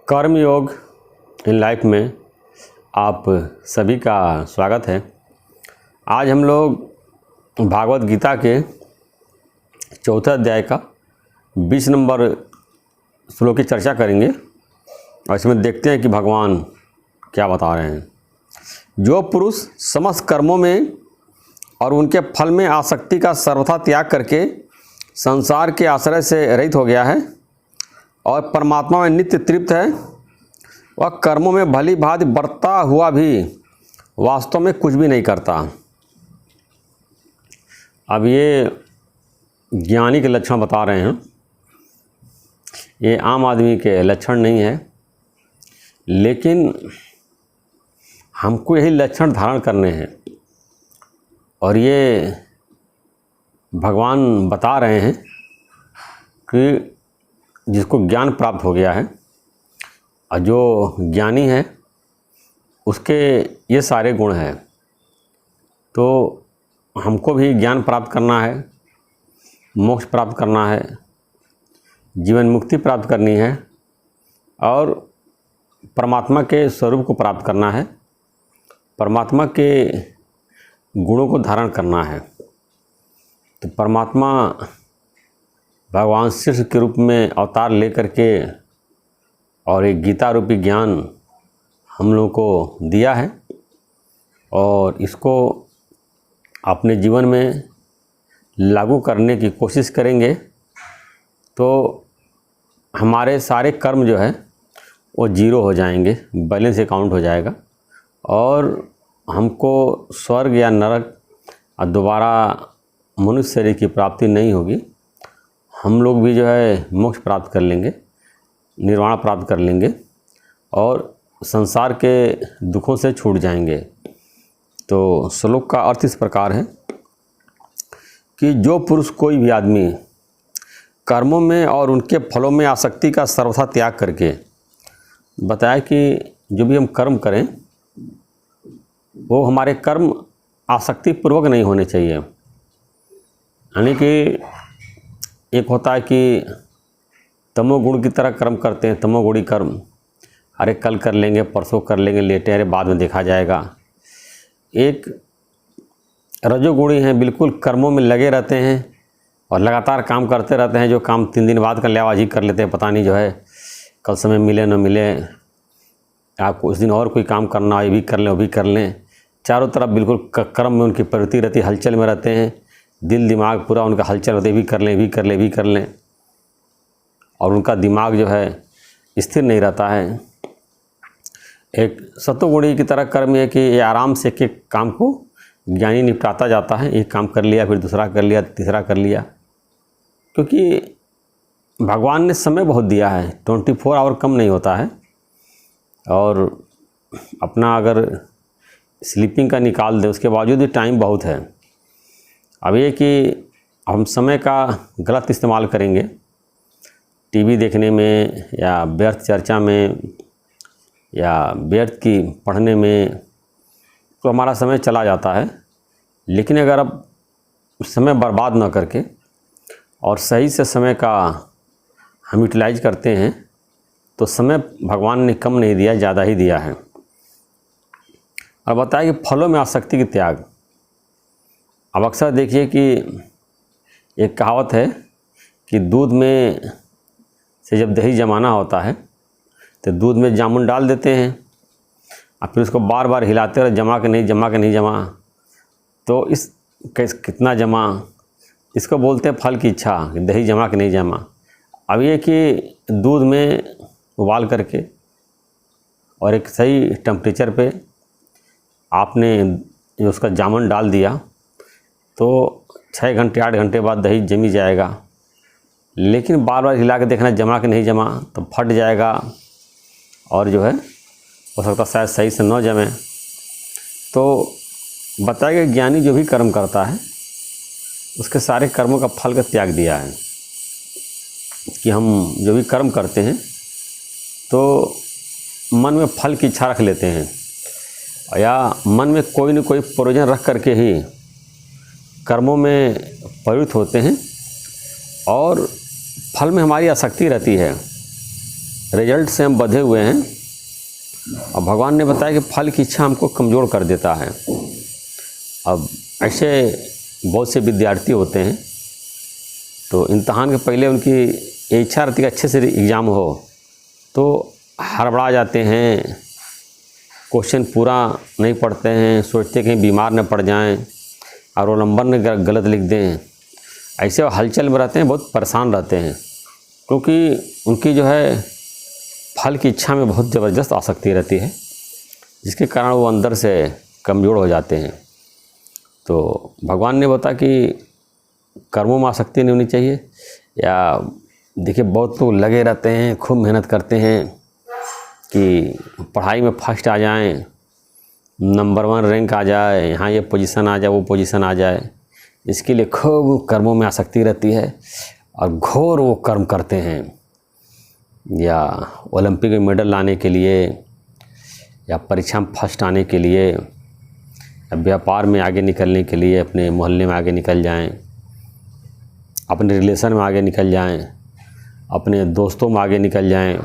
कर्मयोग in life में आप सभी का स्वागत है। आज हम लोग भागवत गीता के चौथे अध्याय का 20 नंबर श्लोक की चर्चा करेंगे और इसमें देखते हैं कि भगवान क्या बता रहे हैं। जो पुरुष समस्त कर्मों में और उनके फल में आसक्ति का सर्वथा त्याग करके संसार के आश्रय से रहित हो गया है और परमात्मा में नित्य तृप्त है, वह कर्मों में भली भांति बरता हुआ भी वास्तव में कुछ भी नहीं करता। अब ये ज्ञानी के लक्षण बता रहे हैं, ये आम आदमी के लक्षण नहीं है, लेकिन हमको यही लक्षण धारण करने हैं और ये भगवान बता रहे हैं कि जिसको ज्ञान प्राप्त हो गया है और जो ज्ञानी है उसके ये सारे गुण हैं, तो हमको भी ज्ञान प्राप्त करना है, मोक्ष प्राप्त करना है, जीवन मुक्ति प्राप्त करनी है और परमात्मा के स्वरूप को प्राप्त करना है, परमात्मा के गुणों को धारण करना है। तो परमात्मा भगवान शिष्य के रूप में अवतार लेकर के और एक गीता रूपी ज्ञान हम लोगों को दिया है और इसको अपने जीवन में लागू करने की कोशिश करेंगे तो हमारे सारे कर्म जो है वो जीरो हो जाएंगे, बैलेंस अकाउंट हो जाएगा और हमको स्वर्ग या नरक और दोबारा मनुष्य शरीर की प्राप्ति नहीं होगी। हम लोग भी जो है मोक्ष प्राप्त कर लेंगे, निर्वाण प्राप्त कर लेंगे और संसार के दुखों से छूट जाएंगे। तो श्लोक का अर्थ इस प्रकार है कि जो पुरुष कोई भी आदमी कर्मों में और उनके फलों में आसक्ति का सर्वथा त्याग करके, बताया कि जो भी हम कर्म करें वो हमारे कर्म आसक्ति पूर्वक नहीं होने चाहिए। यानी कि एक होता है कि तमोगुण की तरह कर्म करते हैं, तमोगुणी कर्म, अरे कल कर लेंगे, परसों कर लेंगे, लेटे अरे बाद में देखा जाएगा। एक रजोगुणी हैं, बिल्कुल कर्मों में लगे रहते हैं और लगातार काम करते रहते हैं, जो काम 3 दिन बाद कर ले आज ही कर लेते हैं, पता नहीं जो है कल समय मिले न मिले, आपको उस दिन और कोई काम करना ये भी कर लें वो भी कर लें। चारों तरफ बिल्कुल कर्म में उनकी प्रवृत्ति रहती, हलचल में रहते हैं, दिल दिमाग पूरा उनका हलचल होते, भी कर लें भी कर लें भी कर लें और उनका दिमाग जो है स्थिर नहीं रहता है। एक सत्वगुणी की तरह कर्म है कि ये आराम से एक एक काम को ज्ञानी निपटाता जाता है, एक काम कर लिया फिर दूसरा कर लिया तीसरा कर लिया, क्योंकि भगवान ने समय बहुत दिया है, 24 आवर कम नहीं होता है और अपना अगर स्लीपिंग का निकाल दे उसके बावजूद भी टाइम बहुत है। अब ये कि हम समय का गलत इस्तेमाल करेंगे टीवी देखने में या व्यर्थ चर्चा में या व्यर्थ की पढ़ने में, तो हमारा समय चला जाता है। लेकिन अगर अब समय बर्बाद ना करके और सही से समय का हम यूटिलाइज करते हैं तो समय भगवान ने कम नहीं दिया, ज़्यादा ही दिया है। और बताया कि फलों में आसक्ति की त्याग। अब अक्सर देखिए कि एक कहावत है कि दूध में से जब दही जमाना होता है तो दूध में जामुन डाल देते हैं और फिर उसको बार बार हिलाते रहे, जमा के नहीं जमा के नहीं जमा, तो इस कितना जमा, इसको बोलते हैं फल की इच्छा, दही जमा के नहीं जमा। अब ये कि दूध में उबाल करके और एक सही टेम्परेचर पे आपने उसका जामुन डाल दिया तो 6 घंटे 8 घंटे बाद दही जमी जाएगा। लेकिन बार बार हिला के देखना जमा के नहीं जमा तो फट जाएगा और जो है हो सकता शायद सही से न जमे। तो बताया कि ज्ञानी जो भी कर्म करता है उसके सारे कर्मों का फल का त्याग दिया है कि हम जो भी कर्म करते हैं तो मन में फल की इच्छा रख लेते हैं या मन में कोई न कोई प्रयोजन रख करके ही कर्मों में प्रवृत्त होते हैं और फल में हमारी आसक्ति रहती है। रिजल्ट से हम बंधे हुए हैं और भगवान ने बताया कि फल की इच्छा हमको कमज़ोर कर देता है। अब ऐसे बहुत से विद्यार्थी होते हैं तो इम्तहान के पहले उनकी ये इच्छा रहती है कि अच्छे से एग्ज़ाम हो, तो हड़बड़ा जाते हैं, क्वेश्चन पूरा नहीं पढ़ते हैं, सोचते हैं कहीं बीमार न पड़ जाएं और रोल नंबर न गलत लिख दें। ऐसे वो हलचल में रहते हैं, बहुत परेशान रहते हैं, क्योंकि उनकी जो है फल की इच्छा में बहुत ज़बरदस्त आसक्ति रहती है, जिसके कारण वो अंदर से कमज़ोर हो जाते हैं। तो भगवान ने बताया कि कर्मों में आसक्ति नहीं होनी चाहिए। या देखिए बहुत लोग लगे रहते हैं, खूब मेहनत करते हैं कि पढ़ाई में फर्स्ट आ जाएं, नंबर 1 रैंक आ जाए, यहाँ ये पोजीशन आ जाए, वो पोजीशन आ जाए, इसके लिए खूब कर्मों में आसक्ति रहती है और घोर वो कर्म करते हैं। या ओलंपिक में मेडल लाने के लिए, या परीक्षा में फर्स्ट आने के लिए, या व्यापार में आगे निकलने के लिए, अपने मोहल्ले में आगे निकल जाएं, अपने रिलेशन में आगे निकल जाएं, अपने दोस्तों में आगे निकल जाएं।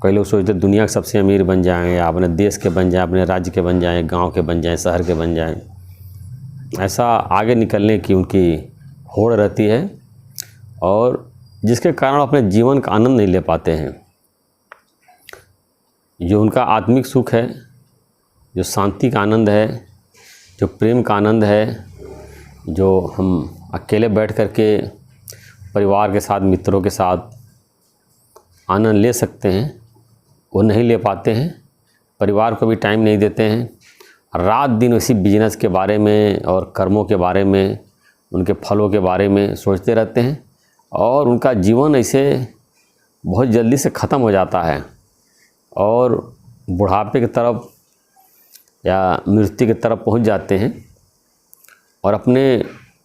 कई लोग सोचते दुनिया के सबसे अमीर बन जाएं, या अपने देश के बन जाएं, अपने राज्य के बन जाएं, गांव के बन जाएं, शहर के बन जाएं। ऐसा आगे निकलने की उनकी होड़ रहती है और जिसके कारण अपने जीवन का आनंद नहीं ले पाते हैं। जो उनका आत्मिक सुख है, जो शांति का आनंद है, जो प्रेम का आनंद है, जो हम अकेले बैठ कर के परिवार के साथ, मित्रों के साथ आनंद ले सकते हैं, वो नहीं ले पाते हैं। परिवार को भी टाइम नहीं देते हैं, रात दिन उसी बिजनेस के बारे में और कर्मों के बारे में, उनके फलों के बारे में सोचते रहते हैं और उनका जीवन ऐसे बहुत जल्दी से ख़त्म हो जाता है और बुढ़ापे की तरफ या मृत्यु की तरफ पहुंच जाते हैं और अपने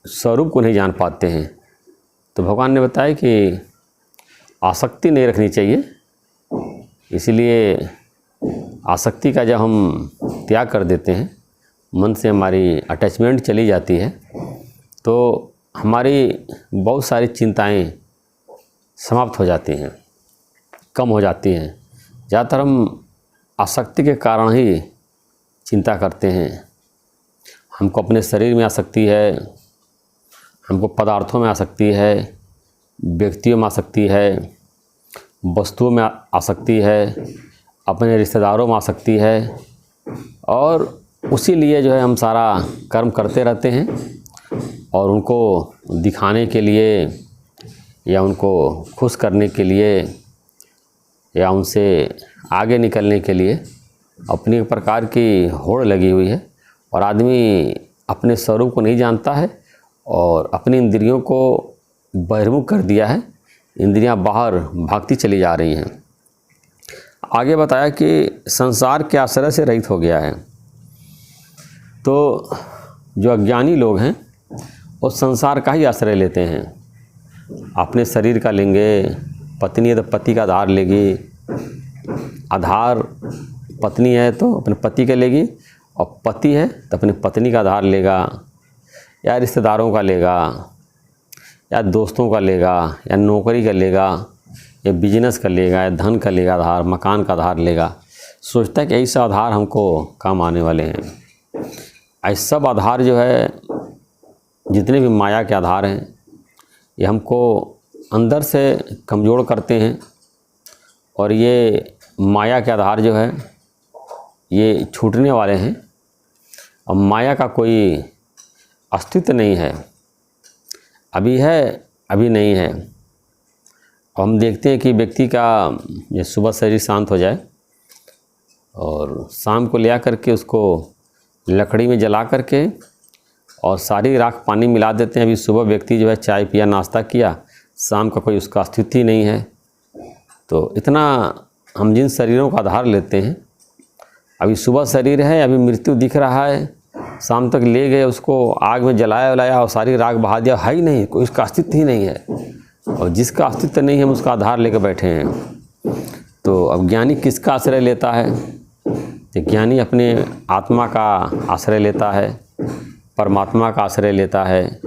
स्वरूप को नहीं जान पाते हैं। तो भगवान ने बताया कि आसक्ति नहीं रखनी चाहिए। इसीलिए आसक्ति का जब हम त्याग कर देते हैं, मन से हमारी अटैचमेंट चली जाती है, तो हमारी बहुत सारी चिंताएं समाप्त हो जाती हैं, कम हो जाती हैं। ज़्यादातर हम आसक्ति के कारण ही चिंता करते हैं। हमको अपने शरीर में आसक्ति है, हमको पदार्थों में आसक्ति है, व्यक्तियों में आसक्ति है, वस्तुओं में आसक्ति है, अपने रिश्तेदारों में आसक्ति है और उसी लिए जो है हम सारा कर्म करते रहते हैं और उनको दिखाने के लिए या उनको खुश करने के लिए या उनसे आगे निकलने के लिए अपनी एक प्रकार की होड़ लगी हुई है और आदमी अपने स्वरूप को नहीं जानता है और अपनी इंद्रियों को बहिर्मुख कर दिया है। इंद्रियां बाहर भागती चली जा रही हैं। आगे बताया कि संसार के आश्रय से रहित हो गया है। तो जो अज्ञानी लोग हैं वो संसार का ही आश्रय लेते हैं। अपने शरीर का लेंगे, पत्नी है तो पति का आधार लेगी, आधार पत्नी है तो अपने पति का लेगी और पति है तो अपनी पत्नी का आधार लेगा या रिश्तेदारों का लेगा या दोस्तों का लेगा या नौकरी का लेगा या बिजनेस का लेगा या धन का लेगा आधार, मकान का आधार लेगा। सोचता है कि ऐसा आधार हमको काम आने वाले हैं। ऐसा सब आधार जो है, जितने भी माया के आधार हैं, ये हमको अंदर से कमज़ोर करते हैं और ये माया के आधार जो है ये छूटने वाले हैं और माया का कोई अस्तित्व नहीं है। अभी है, अभी नहीं है। हम देखते हैं कि व्यक्ति का ये सुबह शरीर शांत हो जाए और शाम को ले आकर के उसको लकड़ी में जला करके और सारी राख पानी मिला देते हैं। अभी सुबह व्यक्ति जो है चाय पिया, नाश्ता किया, शाम का कोई उसका अस्तित्व ही नहीं है। तो इतना हम जिन शरीरों का आधार लेते हैं, अभी सुबह शरीर है, अभी मृत्यु दिख रहा है, शाम तक ले गए उसको आग में जलाया वलाया और सारी राख बहा दिया, है ही नहीं, कोई उसका अस्तित्व ही नहीं है। और जिसका अस्तित्व नहीं है हम उसका आधार लेकर बैठे हैं। तो अब ज्ञानी किसका आश्रय लेता है? ज्ञानी अपने आत्मा का आश्रय लेता है, परमात्मा का आश्रय लेता है,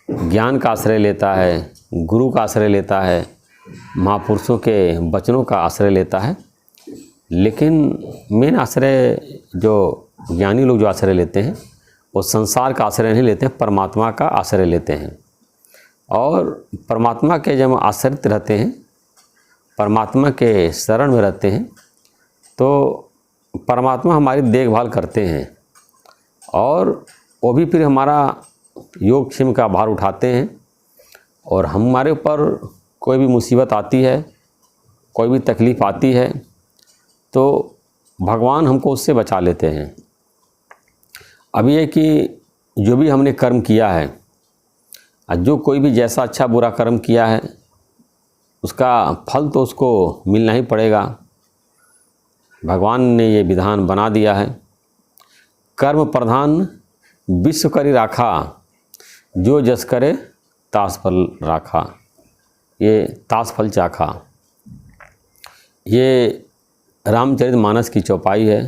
ज्ञान का आश्रय लेता है, गुरु का आश्रय लेता है महापुरुषों के वचनों का आश्रय लेता है, लेकिन मेन आश्रय जो ज्ञानी लोग जो आश्रय लेते हैं वो संसार का आश्रय नहीं लेते हैं, परमात्मा का आश्रय लेते हैं। और परमात्मा के जब आश्रित रहते हैं, परमात्मा के शरण में रहते हैं, तो परमात्मा हमारी देखभाल करते हैं और वो भी फिर हमारा योगक्षेम का भार उठाते हैं। और हमारे ऊपर कोई भी मुसीबत आती है, कोई भी तकलीफ़ आती है, तो भगवान हमको उससे बचा लेते हैं। अब ये कि जो भी हमने कर्म किया है, जो कोई भी जैसा अच्छा बुरा कर्म किया है उसका फल तो उसको मिलना ही पड़ेगा। भगवान ने ये विधान बना दिया है, कर्म प्रधान विश्व करी राखा, जो जस करे तास फल राखा। ये तास फल चाखा, ये रामचरितमानस की चौपाई है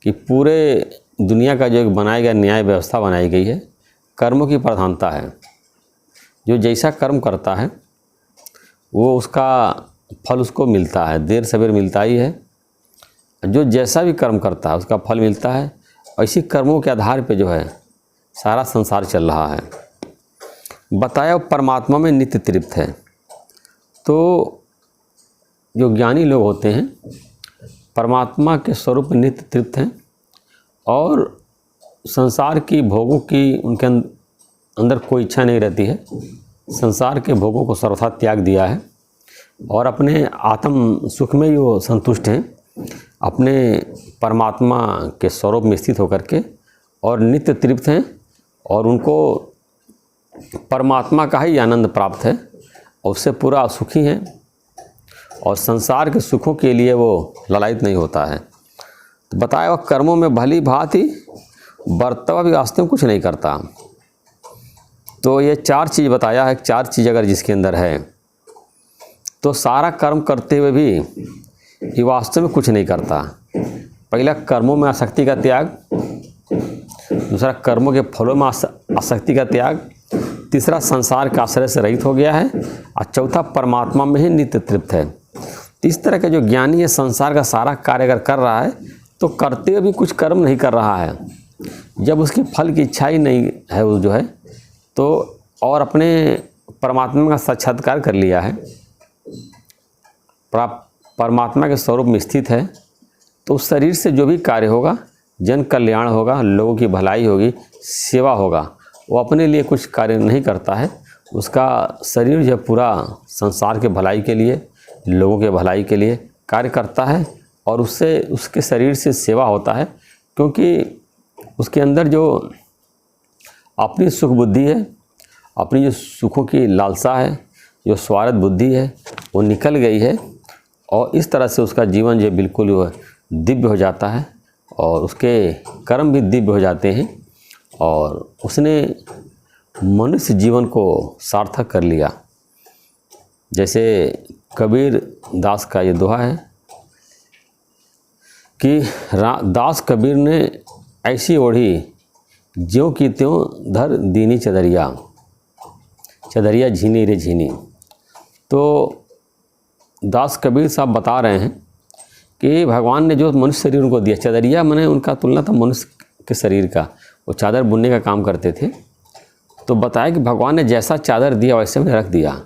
कि पूरे दुनिया का जो एक बनाया गया न्याय व्यवस्था बनाई गई है, कर्मों की प्रधानता है। जो जैसा कर्म करता है वो उसका फल उसको मिलता है, देर सवेर मिलता ही है। जो जैसा भी कर्म करता है उसका फल मिलता है। ऐसी कर्मों के आधार पे जो है सारा संसार चल रहा है। बताया परमात्मा में नित्य तृप्त है। तो जो ज्ञानी लोग होते हैं परमात्मा के स्वरूप में नित्य तृप्त हैं और संसार की भोगों की उनके अंदर कोई इच्छा नहीं रहती है। संसार के भोगों को सर्वथा त्याग दिया है और अपने आत्म सुख में ही वो संतुष्ट हैं, अपने परमात्मा के स्वरूप में स्थित होकर के, और नित्य तृप्त हैं और उनको परमात्मा का ही आनंद प्राप्त है और उससे पूरा सुखी हैं और संसार के सुखों के लिए वो ललायित नहीं होता है। तो बताया वह कर्मों में भली भांति बर्तवा भी वास्तव में कुछ नहीं करता। तो ये चार चीज़ बताया है, चार चीज़ अगर जिसके अंदर है तो सारा कर्म करते हुए भी ये वास्तव में कुछ नहीं करता। पहला कर्मों में आसक्ति का त्याग, दूसरा कर्मों के फलों में आसक्ति का त्याग, तीसरा संसार के आश्रय से रहित हो गया है और चौथा परमात्मा में ही नित्य तृप्त है। इस तरह का जो ज्ञानी है संसार का सारा कार्य अगर कर रहा है तो करते हुए भी कुछ कर्म नहीं कर रहा है। जब उसकी फल की इच्छा ही नहीं है वो जो है तो, और अपने परमात्मा का साक्षात्कार कर लिया है, परमात्मा के स्वरूप में स्थित है, तो उस शरीर से जो भी कार्य होगा, जन कल्याण होगा, लोगों की भलाई होगी, सेवा होगा, वो अपने लिए कुछ कार्य नहीं करता है। उसका शरीर जो पूरा संसार के भलाई के लिए, लोगों के भलाई के लिए कार्य करता है और उससे उसके शरीर से सेवा होता है, क्योंकि उसके अंदर जो अपनी सुख बुद्धि है, अपनी जो सुखों की लालसा है, जो स्वार्थ बुद्धि है, वो निकल गई है और इस तरह से उसका जीवन जो बिल्कुल दिव्य हो जाता है और उसके कर्म भी दिव्य हो जाते हैं और उसने मनुष्य जीवन को सार्थक कर लिया। जैसे कबीर दास का ये दोहा है कि दास कबीर ने ऐसी ओढ़ी ज्यों की त्यों धर दीनी चदरिया, चदरिया झीनी रे झीनी। तो दास कबीर साहब बता रहे हैं कि भगवान ने जो मनुष्य शरीर उनको दिया, चदरिया मैंने उनका तुलना था मनुष्य के शरीर का, वो चादर बुनने का काम करते थे। तो बताया कि भगवान ने जैसा चादर दिया वैसे में रख दिया,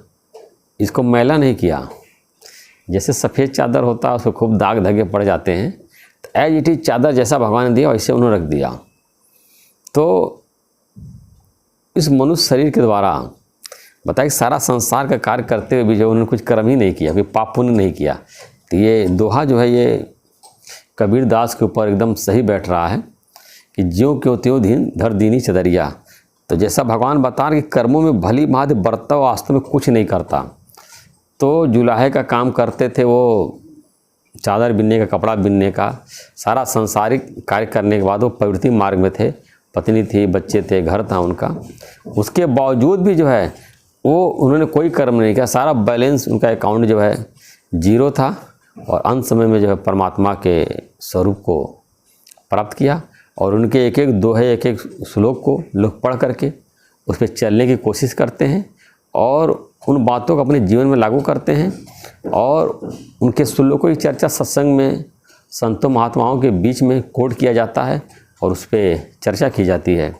इसको मैला नहीं किया। जैसे सफ़ेद चादर होता है उसको खूब दाग धगे पड़ जाते हैं, तो एज इट इज चादर जैसा भगवान ने दिया वैसे उन्होंने रख दिया। तो इस मनुष्य शरीर के द्वारा बताया कि सारा संसार का कार्य करते हुए भी जो उन्होंने कुछ कर्म ही नहीं किया, कोई पाप पुण्य नहीं किया। तो ये दोहा जो है ये कबीर दास के ऊपर एकदम सही बैठ रहा है कि ज्यों क्यों त्यों धर दीनी चदरिया। तो जैसा भगवान बता रहे कि कर्मों में भली भांति बरतता वास्तव में कुछ नहीं करता। तो जुलाहे का काम करते थे, वो चादर बिनने का, कपड़ा बिनने का, सारा सांसारिक कार्य करने के बाद वो प्रवृत्ति मार्ग में थे, पत्नी थी, बच्चे थे, घर था उनका। उसके बावजूद भी जो है वो उन्होंने कोई कर्म नहीं किया, सारा बैलेंस उनका अकाउंट जो है जीरो था और अंत समय में जो है परमात्मा के स्वरूप को प्राप्त किया। और उनके एक एक दोहे, एक एक श्लोक को लोग पढ़ करके उस पर चलने की कोशिश करते हैं और उन बातों को अपने जीवन में लागू करते हैं और उनके श्लोकों की चर्चा सत्संग में संतों महात्माओं के बीच में कोट किया जाता है और उस पर चर्चा की जाती है।